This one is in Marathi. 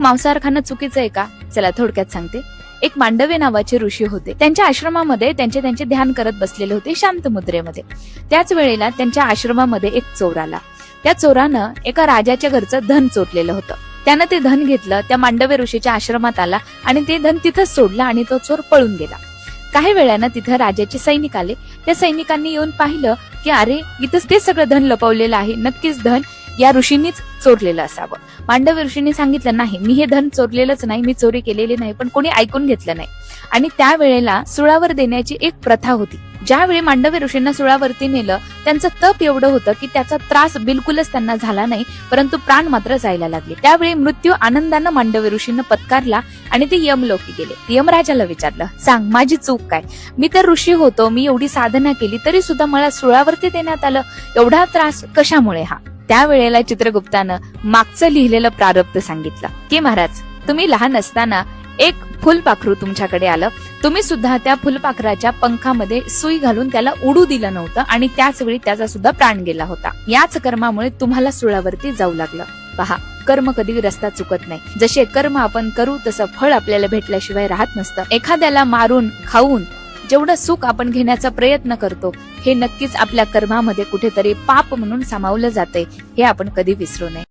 मांसाहार खाणं चुकीचं आहे का? चला थोडक्यात सांगते. एक मांडवे नावाचे ऋषी होते. त्यांच्या आश्रमामध्ये त्यांचे ध्यान करत बसलेले होते शांत मुद्रेमध्ये. त्याच वेळेला त्यांच्या आश्रमामध्ये एक चोर आला. त्या चोरानं एका राजाच्या घरचं धन चोरलेलं होतं. त्यानं ते धन घेतलं, त्या मांडवे ऋषीच्या आश्रमात आला आणि ते धन तिथंच सोडलं आणि तो चोर पळून गेला. काही वेळानं तिथं राजाचे सैनिक आले. त्या सैनिकांनी येऊन पाहिलं की अरे इथंच ते सगळं धन लपवलेलं आहे, नक्कीच धन या ऋषींनीच चोरलेलं असावं. मांडव ऋषींनी सांगितलं नाही, मी हे धन चोरलेलंच नाही, मी चोरी केलेली नाही, पण कोणी ऐकून घेतलं नाही. आणि त्यावेळेला सुळावर देण्याची एक प्रथा होती. ज्यावेळी मांडव्य ऋषींना सुळावरती नेलं, त्यांचं तप एवढं होतं की त्याचा त्रास बिलकुलच त्यांना झाला नाही, परंतु प्राण मात्र जायला लागले. त्यावेळी मृत्यू आनंदानं मांडव्य ऋषींना पत्कारला आणि ते यमलोकी गेले. यमराजाला विचारलं, सांग माझी चूक काय? मी तर ऋषी होतो, मी एवढी साधना केली तरी सुद्धा मला सुळावरती देण्यात आलं, एवढा त्रास कशामुळे हा? त्यावेळेला चित्रगुप्तानं मागचं लिहिलेलं प्रारब्ध सांगितलं की महाराज, तुम्ही लहान असताना एक फुलपाखरू तुमच्याकडे आलं. तुम्ही सुद्धा त्या फुलपाखराच्या पंखामध्ये सुई घालून त्याला उडू दिलं नव्हतं आणि त्याच वेळी त्याचा सुद्धा प्राण गेला होता. याच कर्मामुळे तुम्हाला सुळावरती जाऊ लागलं. पहा, कर्म कधी रस्ता चुकत नाही. जसे कर्म आपण करू तसं फळ आपल्याला भेटल्याशिवाय राहत नसतं. एखाद्याला मारून खाऊन जेवढं सुख आपण घेण्याचा प्रयत्न करतो, हे नक्कीच आपल्या कर्मामध्ये कुठेतरी पाप म्हणून सामावलं जाते. हे आपण कधी विसरू नये.